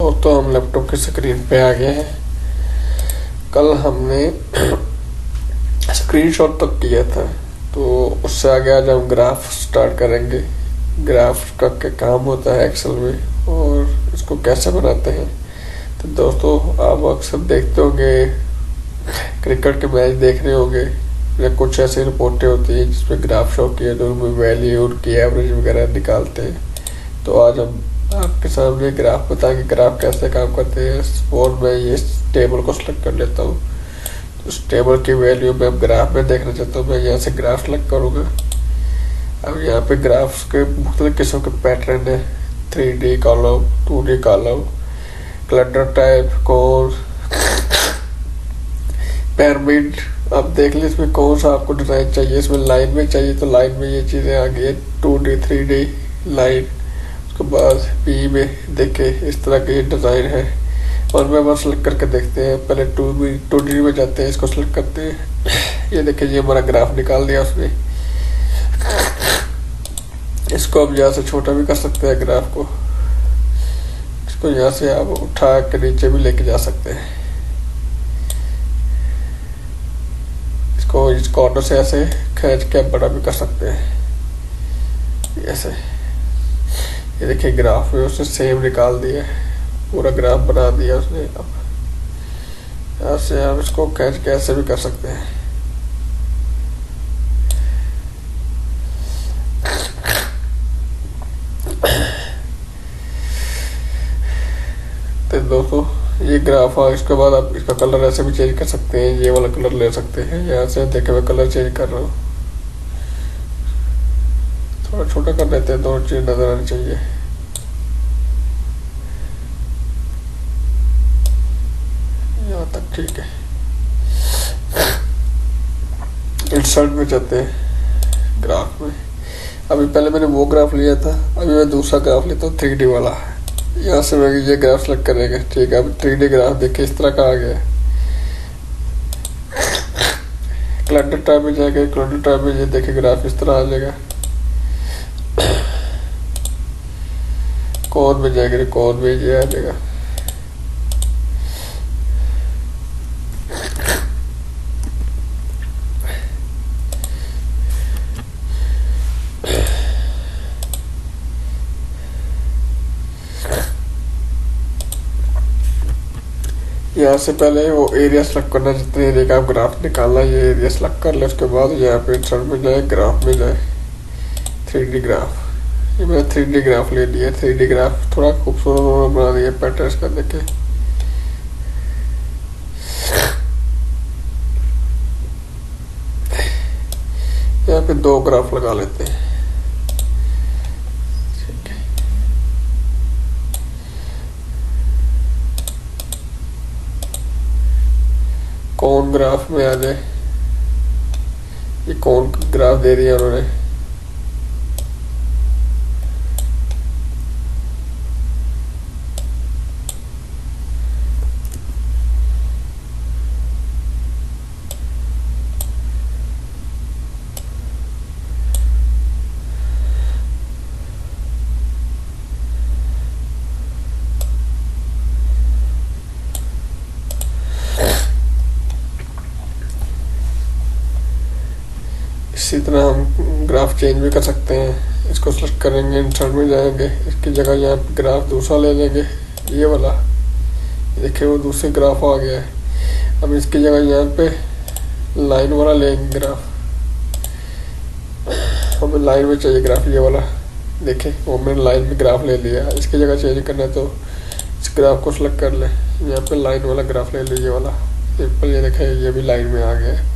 तो हम लैपटॉप की स्क्रीन पे आ गए हैं। कल हमने स्क्रीनशॉट तक किया था, तो उससे आगे आज हम ग्राफ स्टार्ट करेंगे। ग्राफ का क्या काम होता है एक्सेल में और इसको कैसे बनाते हैं। तो दोस्तों, आप अक्सर देखते होंगे, क्रिकेट के मैच देख रहे होंगे या कुछ ऐसी रिपोर्टें होती हैं जिसमें ग्राफ शो किया जो उनमें वैल्यू उनकी एवरेज वगैरह निकालते हैं। तो आज हम आपके सामने ग्राफ बताएंगे ग्राफ कैसे काम करते हैं। और मैं ये टेबल को सिलेक्ट कर लेता हूँ। तो उस टेबल की वैल्यू मैं ग्राफ में देखना चाहता हूँ। मैं यहाँ से ग्राफ सिलेक्ट करूँगा। अब यहाँ पे ग्राफ्स के मुख्तलिफ किस्म के पैटर्न है, 3D column, 2D column, clutter type, cone, pyramid. अब देख लीजिए इसमें कौन सा आपको डिजाइन चाहिए। इसमें लाइन में चाहिए तो लाइन में ये चीज़ें आ गई है, 2D 3D लाइन। उसके बाद पी में देखे इस तरह के डिज़ाइन है। और मैं बस सेलेक्ट करके देखते हैं। पहले 2D में जाते हैं, इसको सेलेक्ट करते हैं। ये देखिए, ये हमारा ग्राफ निकाल दिया उसने। इसको अब यहाँ से छोटा भी कर सकते हैं ग्राफ को। इसको यहाँ से आप उठा के नीचे भी लेके जा सकते हैं। इसको इस कॉर्नर से ऐसे खींच के बड़ा भी कर सकते हैं ऐसे। ये देखिए ग्राफ में उसने सेम निकाल दिया, पूरा ग्राफ बना दिया उसने। अब ऐसे आप इसको खींच के ऐसे भी कर सकते हैं। तो दोस्तों, ये ग्राफ है। इसके बाद आप इसका कलर ऐसे भी चेंज कर सकते हैं। ये वाला कलर ले सकते हैं। यहाँ से देखे मैं कलर चेंज कर रहा हूँ। थोड़ा छोटा कर देते हैं, दोनों चीज नजर आनी चाहिए। यहाँ तक ठीक है। इंसर्ट में जाते हैं ग्राफ में। अभी पहले मैंने वो ग्राफ लिया था, अभी मैं दूसरा ग्राफ लेता हूँ 3D वाला। यहाँ से मैं ये ग्राफ सेलेक्ट करेंगे। ठीक है, अब 3D ग्राफ देखिए इस तरह का आ गया। क्लटर टाइप में जाएगा, क्लटर टाइप में ये देखिए ग्राफ इस तरह आ जाएगा। कोन में जाएगा, कोन में ये आ जाएगा। यहाँ से पहले वो एरिया सेलेक्ट करना, जितने एरिया का आप ग्राफ निकालना ये एरिया सेलेक्ट कर ले। उसके बाद यहाँ पे इंसर्ट में जाए, ग्राफ में जाए, 3D ग्राफ। ये मैंने 3D ग्राफ ले लिया। 3D ग्राफ थोड़ा खूबसूरत बना दिया पैटर्न का, देखे। यहाँ पे 2 ग्राफ लगा लेते हैं। कौन ग्राफ में आ जाए, ये कौन ग्राफ दे दिया उन्होंने। इसी तरह हम ग्राफ चेंज भी कर सकते हैं। इसको सेलेक्ट करेंगे, इंसर्ट में जाएंगे, इसकी जगह यहाँ पे ग्राफ दूसरा ले लेंगे, ये वाला। देखिए वो दूसरे ग्राफ आ गया है। अब इसकी जगह यहाँ पे लाइन वाला लेंगे ग्राफ। हमें लाइन में चाहिए ग्राफ ये वाला। देखिए वो मैंने लाइन में ग्राफ ले लिया। इसकी जगह चेंज करना है तो इस ग्राफ को सेलेक्ट कर ले। यहाँ पे लाइन वाला ग्राफ ले लीजिए वाला सिंपल। ये देखें ये भी लाइन में आ गया है।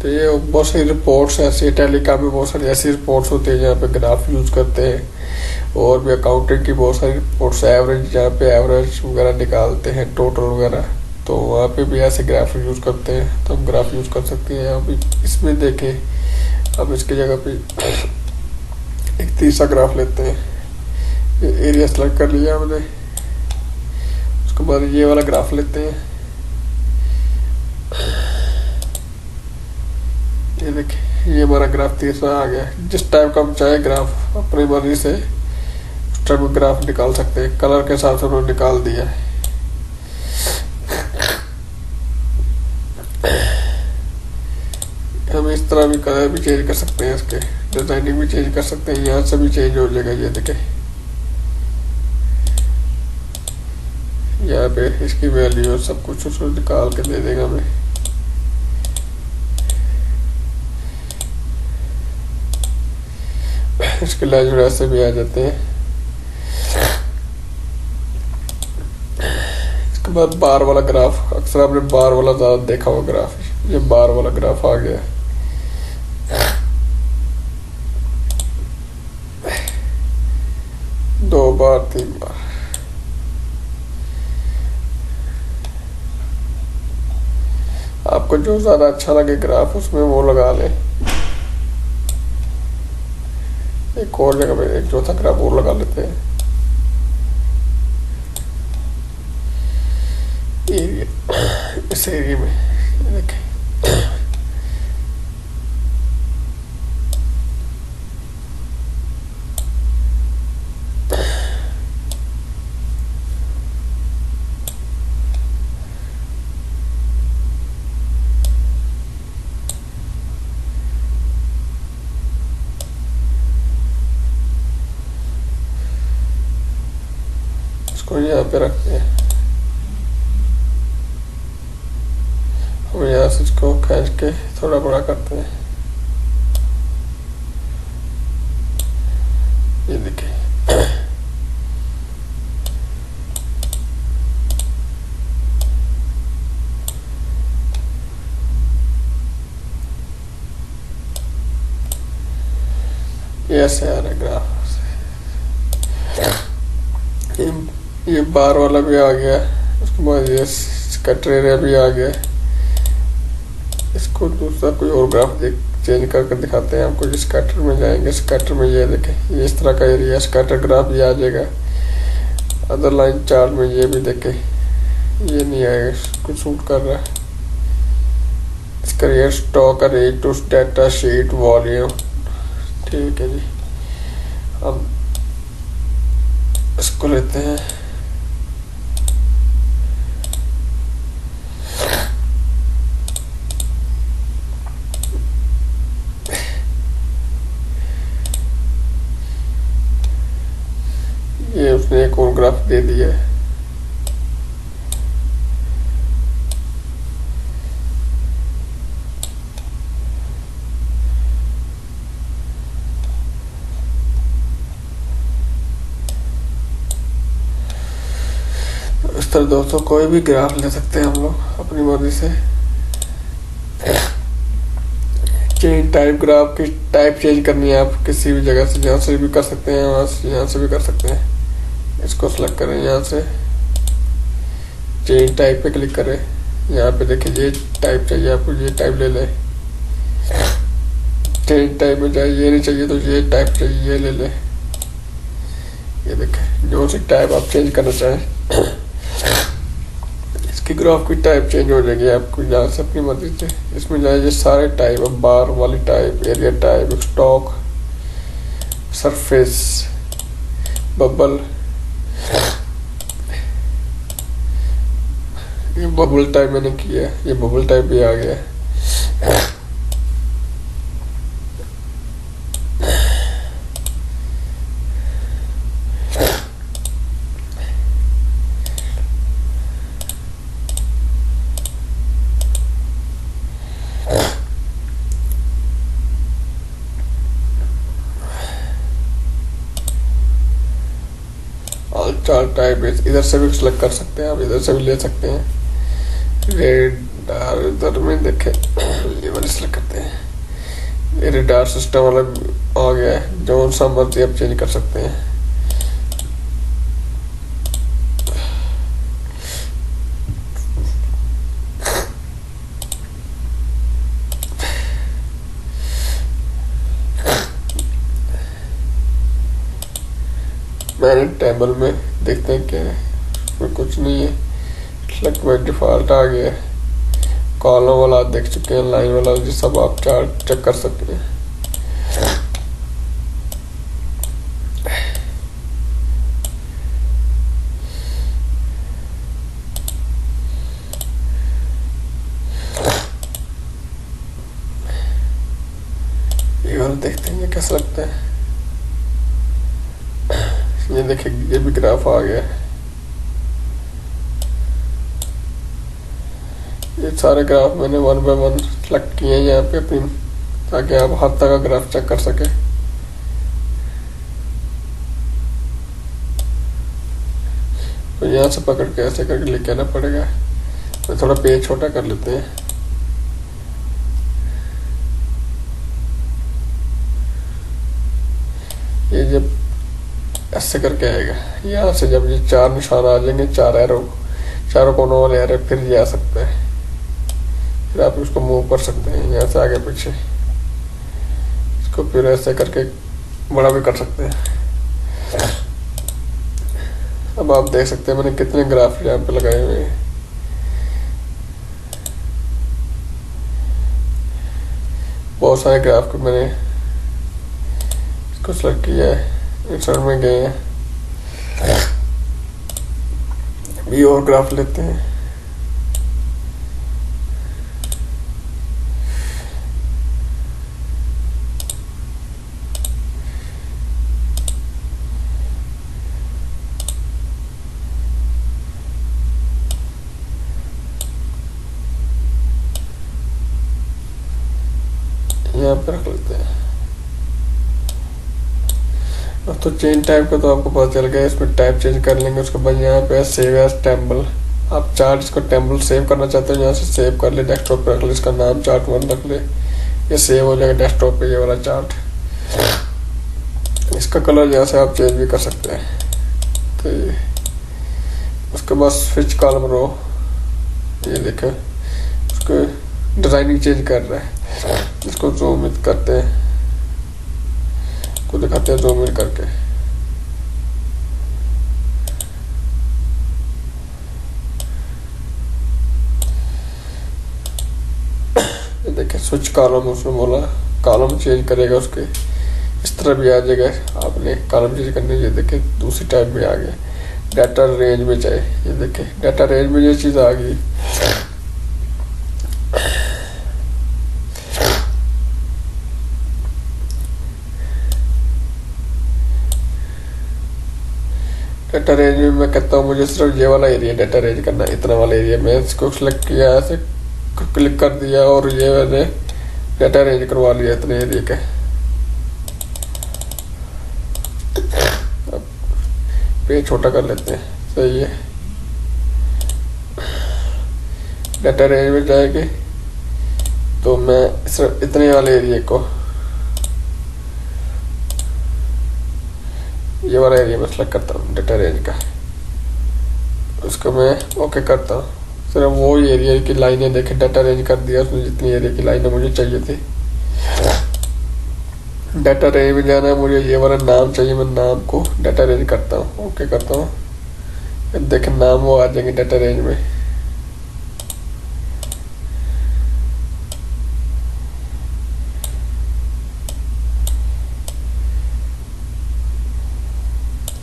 तो ये बहुत सारी रिपोर्ट्स ऐसी, टेलीकॉम में बहुत सारी ऐसी रिपोर्ट्स होती है जहाँ पे ग्राफ यूज़ करते हैं। और भी अकाउंटिंग की बहुत सारी रिपोर्ट्स, एवरेज, जहाँ पे एवरेज वगैरह निकालते हैं, टोटल वगैरह, तो वहाँ पे भी ऐसे ग्राफ यूज़ करते हैं। तो हम ग्राफ यूज़ कर सकते हैं। यहाँ पे इसमें देखें, अब इसकी जगह पे एक तीसरा ग्राफ लेते हैं। ये एरिया सेलेक्ट कर लिया हमने। उसके बाद ये वाला ग्राफ लेते हैं। ये देखिए ये हमारा ग्राफ तीसरा आ गया। जिस टाइप का हम चाहे ग्राफ अपनी मर्जी से उस एक्स्ट्रा भी ग्राफ निकाल सकते हैं, कलर के हिसाब से उन्होंने निकाल दिया है। हम इस तरह भी कलर भी चेंज कर सकते हैं, इसके डिजाइनिंग भी चेंज कर सकते हैं, यहाँ से भी चेंज हो जाएगा। ये देखें यहाँ पे इसकी वैल्यू सब कुछ उसको निकाल के दे देगा हमें। इसके लेजर ऐसे भी आ जाते हैं। इसके बाद बार वाला ग्राफ, अक्सर आपने बार वाला ज्यादा देखा हुआ ग्राफ, ये बार वाला ग्राफ आ गया। 2 बार 3 बार। आपको जो ज्यादा अच्छा लगे ग्राफ उसमें वो लगा ले। एक और जगह पे एक चौथा ग्राफ और लगा लेते हैं। एरिया, इस एरिया में देखें इसको यहाँ पे रखते हैं। हम यहाँ से इसको खींच के थोड़ा बड़ा करते हैं। ये देखिए ये ऐसे आ रहा है ग्राफ। ये बार वाला भी आ गया, उसके बाद ये स्कैटर एरिया भी आ गया। इसको दूसरा कोई और ग्राफ चेंज करके दिखाते हैं आपको। स्कैटर में जाएंगे, स्कैटर में ये देखें ये इस तरह का एरिया स्कैटर ग्राफ ये आ जाएगा। अदर लाइन चार्ट में ये भी देखें ये नहीं आएगा, इसको शूट कर रहा है। इसका ये stock rate to data sheet volume, ठीक है जी। हम इसको लेते हैं, ये उसने एक और ग्राफ दे दिया है। इस तरह दोस्तों कोई भी ग्राफ ले सकते हैं हम लोग अपनी मर्जी से। चेंज टाइप, ग्राफ की टाइप चेंज करनी है आप किसी भी जगह से, यहाँ से भी कर सकते हैं, यहाँ से भी कर सकते हैं। इसको सेलेक्ट करें, यहाँ से चेंज टाइप पे क्लिक करें। यहाँ पे देखिए ये टाइप चाहिए आपको, ये टाइप ले लें। चेंज टाइप में जाए, ये नहीं चाहिए तो ये टाइप चाहिए, ये ले लें। ये देखें जो सी टाइप आप चेंज करना चाहें इसकी ग्राफ की टाइप चेंज हो जाएगी आपको यहाँ से अपनी मर्जी से। इसमें जाए ये सारे टाइप, बार वाली type, area type, stock, surface, bubble, ये बबल टाइप मैंने किया, ये बबल टाइप भी आ गया। चार टाइप इधर से भी सिलेक्ट कर सकते हैं आप, इधर से भी ले सकते हैं। रेडार इधर में देखें, ये वाले सिलेक्ट करते हैं। ये रेडार सिस्टम वाला आ गया है, जो सा मर्जी आप चेंज कर सकते हैं। मैंने टेबल में देखते हैं क्या है, इसमें कुछ नहीं है। सेलेक्ट बाय डिफॉल्ट आ गया है। कॉलम वाला आप देख चुके हैं, लाइन वाला जो सब आप चार्ट चेक कर सकते हैं। ये वाला देखते हैं ये कैसा लगता है। ये देखिए ये भी ग्राफ आ गया है। ये सारे ग्राफ मैंने 1 बाय 1 सेलेक्ट किए हैं यहाँ पे अपनी, ताकि आप हर तरह का ग्राफ चेक कर सके। तो यहाँ से पकड़ के ऐसे करके लेके आना पड़ेगा। तो थोड़ा पेज छोटा कर लेते हैं। ये जब ऐसे करके आएगा, यहाँ से जब ये 4 निशान आ जाएंगे, 4 एरो, चारों कोनों वाले एरो, फिर ये आ सकता है। फिर आप इसको मूव कर सकते हैं यहाँ से आगे पीछे। इसको फिर ऐसे करके बड़ा भी कर सकते हैं। अब आप देख सकते हैं मैंने कितने ग्राफ यहाँ पे लगाए हुए हैं। बहुत सारे ग्राफ को मैंने इसको सेलेक्ट किया है, इंसर्ट में गए हैं। भी और ग्राफ लेते हैं। यहाँ पे रख लेते हैं। अब तो चेंज टाइप का तो आपको पता चल गया, इसमें टाइप चेंज कर लेंगे। उसके बाद यहाँ पे सेव एज टेम्पल, आप चार्ट इसको टेम्पल सेव करना चाहते हो यहाँ से सेव कर ले, डेस्कटॉप पे रख ले, इसका नाम चार्ट 1 रख ले, ये सेव हो जाएगा डेस्कटॉप पे ये वाला चार्ट। इसका कलर यहाँ से आप चेंज भी कर सकते हैं। तो ये उसके बाद स्विच कॉलम रो, ये देखें उसको डिजाइनिंग चेंज कर रहा है। इसको जूम इन करते हैं, को दिखाते हैं जूम इन करके। ये देखिए स्विच कॉलम, उसमें बोला कॉलम चेंज करेगा, उसके इस तरह भी आ जाएगा। आपने कॉलम चेंज करने, ये देखिए दूसरी टाइप में आ गया। डाटा रेंज में चाहे, ये देखिए डाटा रेंज में ये चीज आ गई। डाटा रेंज में मैं कहता हूँ मुझे सिर्फ ये वाला एरिया डाटा रेंज करना, इतना वाला एरिया। मैं इसको सिलेक्ट किया, ऐसे क्लिक कर दिया और ये मैंने डाटा रेंज करवा लिया इतने एरिया का। अब पेज छोटा कर लेते हैं, सही है। डाटा रेंज में जाएंगे तो मैं सिर्फ इतने वाले एरिया को, ये वाला एरिया में सेलेक्ट करता हूँ डाटा रेंज का। उसको मैं ओके करता हूँ। सिर्फ वो एरिया की लाइनें देखे, डाटा रेंज कर दिया उसने जितनी एरिया की लाइनें मुझे चाहिए थी। डाटा रेंज में जाना है मुझे, ये वाला नाम चाहिए, मैं नाम को डाटा रेंज करता हूँ, ओके करता हूँ। देखें नाम वो आ जाएंगे डाटा रेंज में।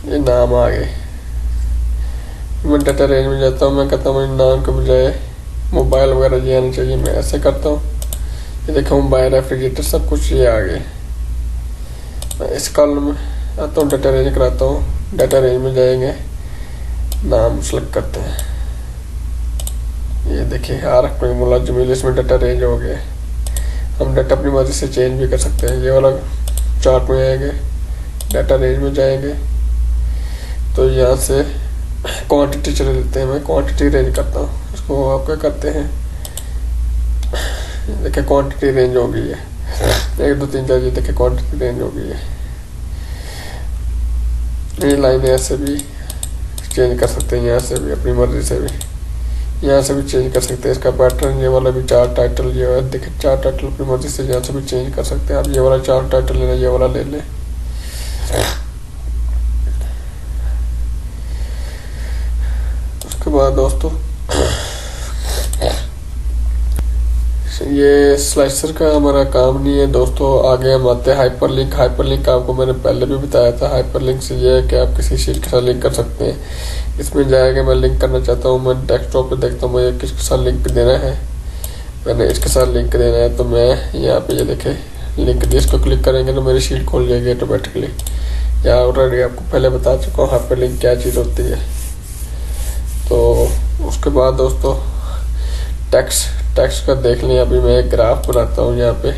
ये नाम आ गए। मैं डाटा रेंज में जाता हूँ, मैं कहता हूँ मुझे नाम के बजाय मोबाइल वगैरह ये आना चाहिए, मैं ऐसे करता हूँ। ये देखो मोबाइल, रेफ्रिजरेटर, सब कुछ ये आ गए। मैं इस कॉलम में आता हूँ, डाटा रेंज कराता हूँ। डाटा रेंज में जाएंगे, नाम सेलेक्ट करते हैं। ये देखिए आरक में मुलाजिम, इसमें डाटा रेंज हो गया। हम डाटा अपनी मर्जी से चेंज भी कर सकते हैं। ये वाला चार्ट में आएंगे, डाटा रेंज में जाएंगे तो यहाँ से क्वांटिटी चले देते हैं। मैं क्वांटिटी रेंज करता हूँ, इसको आप क्या करते हैं, देखिए क्वांटिटी रेंज हो गई है 1 2 3 4, ये देखिए क्वांटिटी रेंज हो गई है। ये लाइन ऐसे भी चेंज कर सकते हैं, यहाँ से भी अपनी मर्जी से भी, यहाँ से भी चेंज कर सकते हैं। इसका पैटर्न, ये वाला भी चार टाइटल, ये वाला देखिए चार टाइटल अपनी मर्जी से यहाँ से भी चेंज कर सकते हैं। आप ये वाला चार टाइटल लेना, ये वाला ले लें। उसके बाद दोस्तों ये स्लाइसर का हमारा काम नहीं है दोस्तों। आगे हम आते हैं हाइपरलिंक। हाइपरलिंक आपको मैंने पहले भी बताया था। हाइपरलिंक से ये है कि आप किसी शीट के साथ लिंक कर सकते हैं। इसमें जाएगा, मैं लिंक करना चाहता हूँ, मैं डेस्कटॉप पे देखता हूँ मुझे किसके साथ लिंक देना है। मैंने इसके साथ लिंक देना है तो मैं यहाँ पे ये देखे लिंक दी, इसको क्लिक करेंगे तो मेरी शीट खोल जाएगी ऑटोमेटिकली। यहाँ ऑलरेडी आपको पहले बता चुका हूँ हाइपर लिंक क्या चीज़ होती है। तो उसके बाद दोस्तों टेक्स्ट का देख लिया। अभी मैं एक ग्राफ बनाता हूँ यहाँ पे।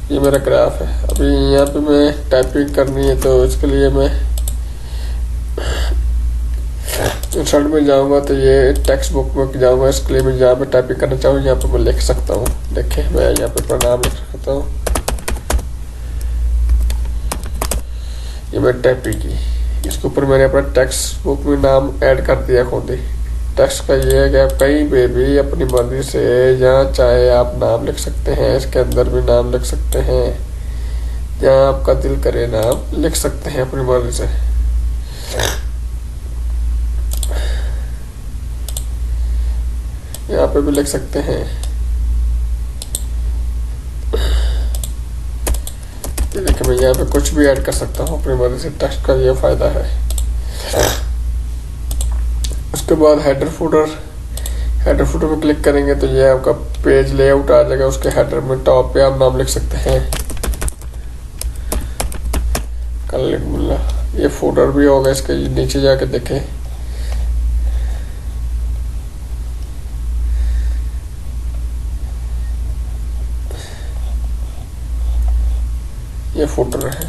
ये मेरा ग्राफ है। अभी यहाँ पे मैं टाइपिंग करनी है, तो इसके लिए मैं इंसर्ट में जाऊंगा तो ये टेक्स्ट बुक में जाऊंगा। इसके लिए मैं जहाँ पे टाइपिंग करना चाहूँ यहाँ पे मैं लिख सकता हूँ। देखिए मैं यहाँ पे अपना नाम लिख सकता हूँ। ये मैं टाइपिंग की, इसके ऊपर मैंने अपना टेक्स्ट बुक में नाम ऐड कर दिया खुद ही। टेक्स्ट का ये है कि आप कहीं पे भी अपनी मर्जी से जहाँ चाहे आप नाम लिख सकते हैं। इसके अंदर भी नाम लिख सकते हैं, जहाँ आपका दिल करे नाम लिख सकते हैं अपनी मर्जी से। यहाँ पे भी लिख सकते हैं। ये देखिए मैं यहाँ पे कुछ भी ऐड कर सकता हूँ अपनी मर्जी से। टेक्स्ट का ये फायदा है। उसके बाद हेडर फुटर पे क्लिक करेंगे तो ये आपका पेज लेआउट आ जाएगा। उसके हेडर में टॉप पे आप नाम लिख सकते हैं कलिमुल्ला। ये फुटर भी होगा इसके नीचे जाके देखें। ये फुटर है।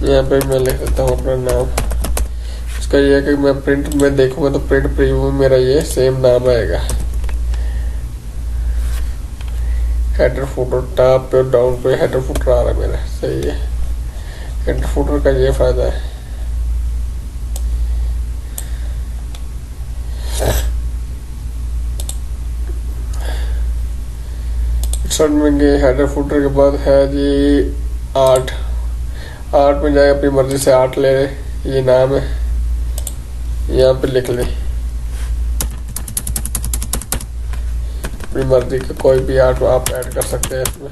यहाँ पे मैं लिख देता हूँ अपना नाम। इसका ये है कि मैं प्रिंट में देखूंगा तो प्रिंट प्रीव्यू में मेरा ये सेम नाम आएगा। हेडर फुटर टॉप पे डाउन पे हेडर फुटर आ रहा है मेरा, सही है। हेडर फुटर का ये फायदा है। हेडर फुटर के बाद है जी आर्ट में जाए अपनी मर्जी से आर्ट ले। ये नाम है, यहाँ पे लिख ले अपनी मर्जी का कोई भी आर्ट आप ऐड कर सकते हैं इसमें।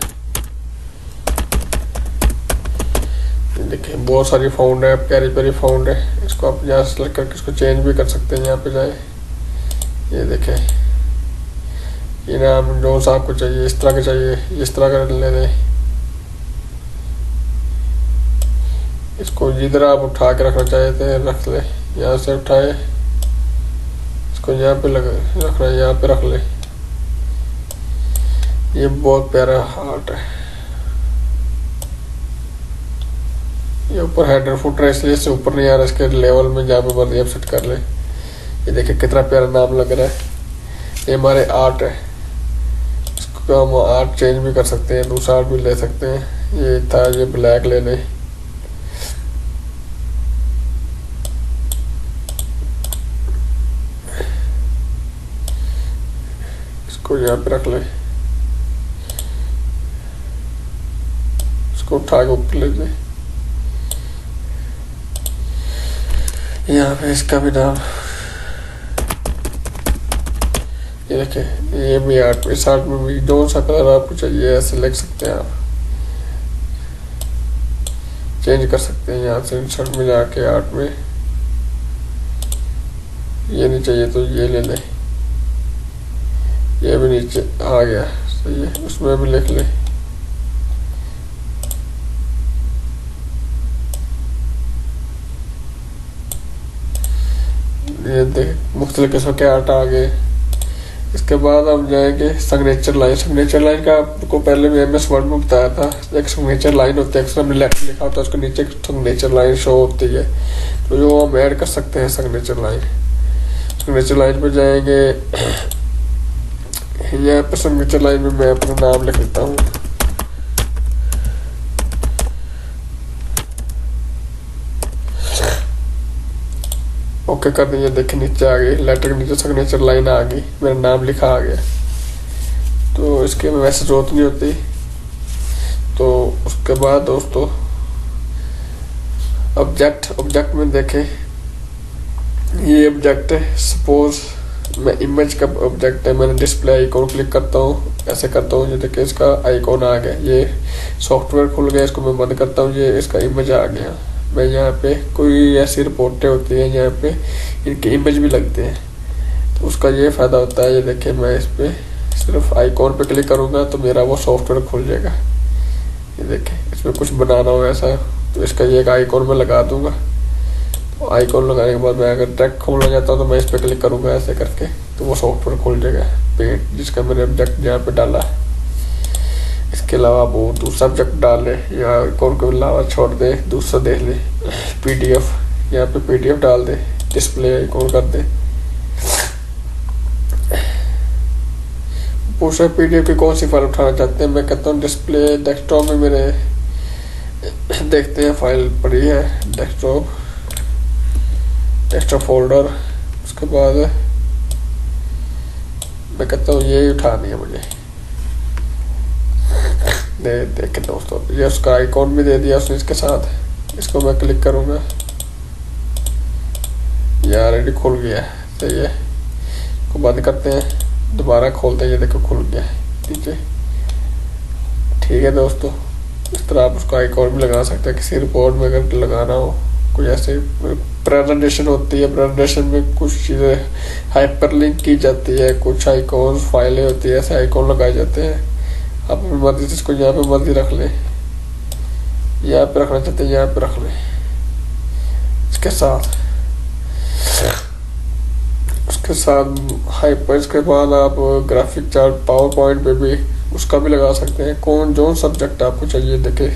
देखिए बहुत सारी फाउंड है, प्यारी प्यारी फाउंड है। इसको आप यहाँ सेलेक्ट करके इसको चेंज भी कर सकते हैं। यहाँ पे जाए, ये देखें ये नाम जो सा आपको चाहिए, इस तरह का चाहिए इस तरह का ले लें। इसको जिधर आप उठा के रखना चाहते हैं रख ले। यहाँ से उठाए इसको यहाँ पे रखना है, यहाँ पे रख ले। ये बहुत प्यारा आर्ट है। ये ऊपर हेडर फुटर है इसलिए इससे ऊपर नहीं आ रहा। इसके लेवल में जहाँ पे मर्जी आप सेट कर ले। ये देखिए कितना प्यारा नाम लग रहा है। ये हमारे आर्ट है। इसको हम आर्ट चेंज भी कर सकते हैं, दूसरा आर्ट भी ले सकते हैं। ये था, ये ब्लैक ले लें। इसको यहाँ पे रख ले, इसको उठा के ऊपर ले जाए। यहाँ पे इसका भी नाम, ये देखें ये भी आर्ट। इस आर्ट में भी जो सा कलर आपको चाहिए ऐसे लिख सकते हैं, आप चेंज कर सकते हैं। यहाँ से इंसर्ट में जाके आर्ट में ये नहीं चाहिए तो ये ले लें। ये भी नीचे आ गया, सही है। उसमें भी लिख ले। ये देख मुख्तलिफ किस्म के आर्ट आ गए। इसके बाद हम जाएंगे सिग्नेचर लाइन। सिग्नेचर लाइन का आपको पहले मैं MS वर्ड में बताया था। एक सिग्नेचर लाइन होती है, अक्सर हमने लेफ्ट लिखा होता है, उसके नीचे सिग्नेचर लाइन शो होती है। तो जो हम ऐड कर सकते हैं सिग्नेचर लाइन। सिग्नेचर लाइन पे जाएंगे, यहाँ पे सिग्नेचर लाइन में मैं अपना नाम लिख लेता हूँ। ओके कर दीजिए। देखिए नीचे आ गई, लेटर के नीचे सिग्नेचर लाइन आ गई, मेरा नाम लिखा आ गया। तो इसके में वैसे जरूरत नहीं होती। तो उसके बाद दोस्तों ऑब्जेक्ट में देखें, ये ऑब्जेक्ट है। सपोज मैं इमेज का ऑब्जेक्ट है, मैंने डिस्प्ले आइकॉन क्लिक करता हूँ, ऐसे करता हूँ, ये देखिए इसका आइकॉन आ गया, ये सॉफ्टवेयर खुल गया, इसको मैं बंद करता हूँ, ये इसका इमेज आ गया। मैं यहाँ पे कोई ऐसी रिपोर्टें होती हैं यहाँ पे इनके इमेज भी लगते हैं, तो उसका ये फ़ायदा होता है। ये देखिए मैं इस पर सिर्फ आइकॉन पे क्लिक करूँगा तो मेरा वो सॉफ्टवेयर खुल जाएगा। ये देखिए इसमें कुछ बनाना हो ऐसा तो इसका ये एक आइकॉन में लगा दूंगा। तो आइकॉन लगाने के बाद मैं अगर डायरेक्ट खोलना चाहता हूँ तो मैं इस पर क्लिक करूँगा ऐसे करके, तो वो सॉफ्टवेयर खुल जाएगा पेंट जिसका मैंने ऑब्जेक्ट यहाँ पे डाला है। इसके अलावा वो दूसरा ऑब्जेक्ट डाल ले या आइकॉन के अलावा छोड़ दे, दूसरा देख ले, PDF यहाँ पे PDF डाल दे, डिस्प्ले आइकॉन कर दे। पूछा PDF की कौन सी फाइल उठाना चाहते हैं, मैं कहता हूँ डिस्प्ले डेस्कटॉप में मेरे देखते हैं फाइल पड़ी है, डेस्कटॉप फोल्डर। उसके बाद मैं कहता हूँ ये उठानी है मुझे, देख के दोस्तों ये उसका आइकॉन भी दे दिया उसने इसके साथ। इसको मैं क्लिक करूँगा, ये ऑलरेडी खुल गया है। तो ये को बंद करते हैं, दोबारा खोलते हैं, ये देखो खुल गया है नीचे। ठीक है दोस्तों, इस तरह आप उसका आइकॉन भी लगा सकते हैं किसी रिपोर्ट में अगर लगाना हो। कोई ऐसे प्रेजेंटेशन होती है, प्रेजेंटेशन में कुछ चीज़ें हाइपरलिंक की जाती है, कुछ आइकॉन फाइलें होती है, ऐसे आइकॉन लगाए जाते हैं। आप अपनी मर्जी से इसको यहाँ पे मर्जी रख लें, यहाँ पे रखना चाहते हैं यहाँ पे रख लें। इसके साथ हाइपर, इसके बाद आप ग्राफिक चार्ट पावर पॉइंट पे भी उसका भी लगा सकते हैं। जो सब्जेक्ट आपको चाहिए देखे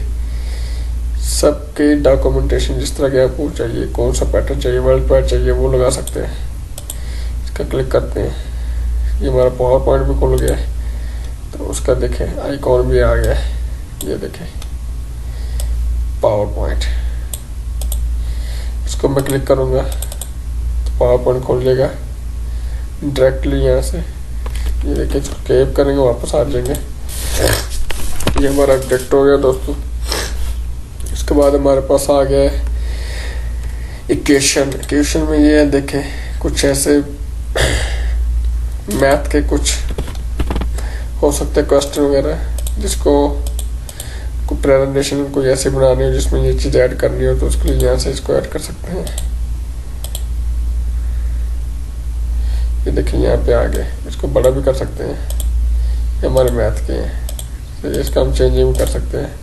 सबके डॉक्यूमेंटेशन जिस तरह के आपको चाहिए, कौन सा पैटर्न चाहिए, वर्ल्ड पैड चाहिए, वो लगा सकते हैं। इसका क्लिक करते हैं, ये हमारा पावर पॉइंट भी खुल गया है। तो उसका देखें आइकॉन भी आ गया है, ये देखें पावर पॉइंट। इसको मैं क्लिक करूँगा तो पावर पॉइंट खोल जाएगा डायरेक्टली यहाँ से। ये देखिए इसको केप करेंगे वापस आ जाएंगे। ये हमारा ऑब्जेक्ट हो गया दोस्तों। इसके बाद हमारे पास आ गया है इक्वेशन में ये है देखें कुछ ऐसे मैथ के कुछ हो सकते हैं क्वेश्चन वगैरह, जिसको कोई प्रेजेंटेशन कोई ऐसे बनानी हो जिसमें ये चीज़ ऐड करनी हो तो उसके लिए यहाँ से इसको ऐड कर सकते हैं। ये देखिए यहाँ पे आ गए, इसको बड़ा भी कर सकते हैं, ये हमारे मैथ के हैं तो इसका हम चेंजिंग भी कर सकते हैं।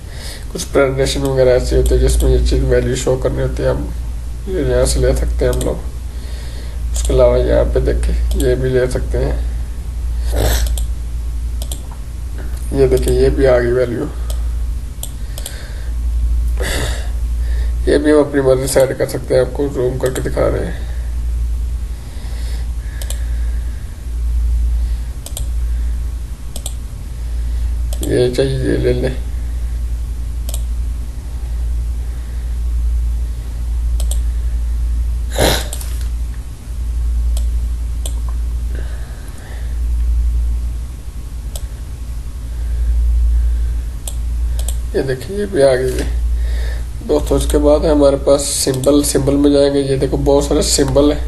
कुछ प्रेजेंटेशन वगैरह ऐसी होती है जिसमें ये चीज़ वैल्यू शो करनी होती है, हम ये यहाँ से ले सकते हैं हम लोग। उसके अलावा यहाँ पे देखिए ये भी ले सकते हैं, ये देखिए ये भी आ गई वैल्यू। ये भी हम अपनी मर्जी से ऐड कर सकते हैं, आपको जूम करके दिखा रहे हैं। ये चाहिए ये ले लें। ये देखिए ये भी आ गई है दोस्तों। इसके बाद है हमारे पास सिंबल में जाएंगे। ये देखो बहुत सारे सिंबल है,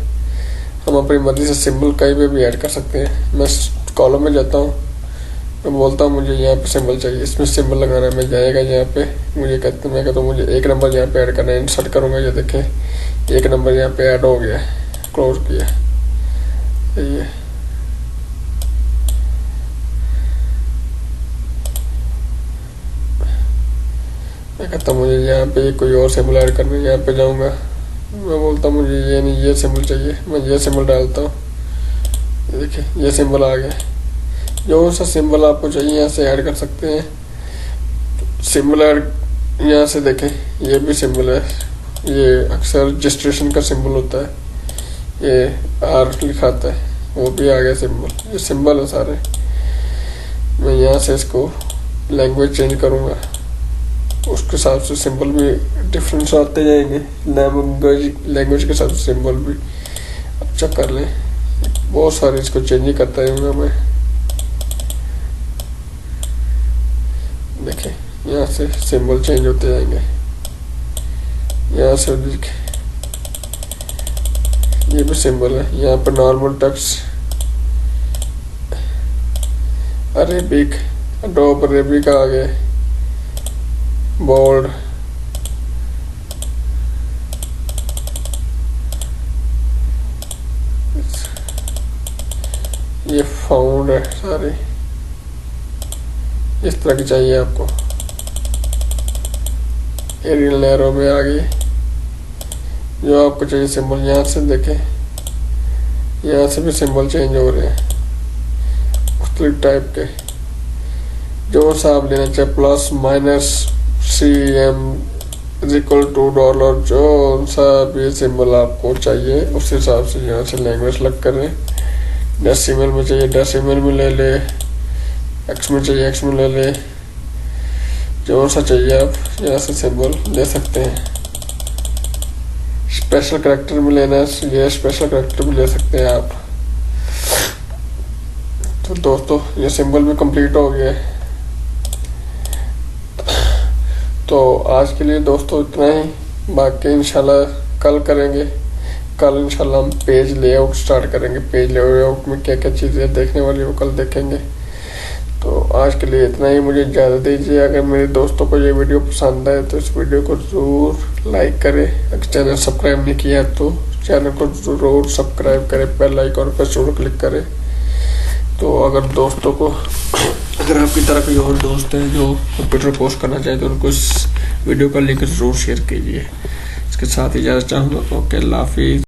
हम अपनी मर्जी से सिंबल कहीं पे भी ऐड कर सकते हैं। मैं कॉलम में जाता हूँ, मैं बोलता हूँ मुझे यहाँ पे सिंबल चाहिए, इसमें सिंबल लगाना है। मैं जाएगा यहाँ पे, मुझे कहते मैं कहता हूँ मुझे 1 नंबर यहाँ पे ऐड करना है, इंसर्ट करूँगा। ये देखें 1 नंबर यहाँ पे ऐड हो गया, क्लोज किया। ये मैं कहता हूँ मुझे यहाँ पे कोई और सिंबल ऐड करना है, यहाँ पे जाऊँगा, मैं बोलता हूँ मुझे ये नहीं ये सिंबल चाहिए, मैं ये सिंबल डालता हूँ। ये देखिए ये सिंबल आ गया। जो सा सिंबल आपको चाहिए यहाँ से ऐड कर सकते हैं। सिंबल ऐड यहाँ से देखें, ये भी सिंबल है, ये अक्सर रजिस्ट्रेशन का सिंबल होता है, ये R लिखा आता है, वो भी आ गया सिंबल। ये सिंबल है सारे। मैं यहाँ से इसको लैंग्वेज चेंज करूँगा, उसके हिसाब से सिंबल भी डिफरेंस आते जाएंगे। लैंग्वेज के हिसाब से सिंबल भी अब चेक कर लें। बहुत सारे इसको चेंज ही करता रहूँगा मैं। देखें यहाँ से सिंबल चेंज होते जाएंगे। यहाँ से देखें ये भी सिंबल है, यहाँ पर normal text Arabic, Adobe Arabic आ गए, बोल्ड, ये फाउंड है सारे, इस तरह की चाहिए आपको। एरियल नैरो में आ गई, जो आपको चाहिए सिंबल यहाँ से देखें, यहाँ से भी सिंबल चेंज हो रहे हैं मुख्तलिफ टाइप के, जो सा आप लेना चाहे, प्लस माइनस CM $2, जो सा भी सिंबल आपको चाहिए उस हिसाब से यहाँ से लैंग्वेज सेलेक्ट करें। डेसिमल में चाहिए डेसिमल में ले ले, एक्स में चाहिए एक्स में ले ले, जो सा चाहिए आप यहाँ से सिंबल ले सकते हैं। स्पेशल करैक्टर में लेना है, ये स्पेशल करैक्टर भी ले सकते हैं आप। तो दोस्तों ये सिंबल भी कंप्लीट हो गया है। तो आज के लिए दोस्तों इतना ही, बाकी इंशाल्लाह कल करेंगे। कल इंशाल्लाह हम पेज लेआउट स्टार्ट करेंगे। पेज लेआउट में क्या क्या चीज़ें देखने वाली वो कल देखेंगे। तो आज के लिए इतना ही, मुझे इजाज़त दीजिए। अगर मेरे दोस्तों को ये वीडियो पसंद आए तो इस वीडियो को ज़रूर लाइक करें। अगर चैनल सब्सक्राइब नहीं किया तो चैनल को ज़रूर सब्सक्राइब करें, बेल आइकन पर ज़रूर क्लिक करें। तो अगर दोस्तों को, अगर आपकी तरह कोई और दोस्त है जो कंप्यूटर कोर्स करना चाहे तो उनको इस वीडियो का लिंक ज़रूर शेयर कीजिए। इसके साथ इजाज़त चाहूँगा। ओके, अल्लाह हाफिज़।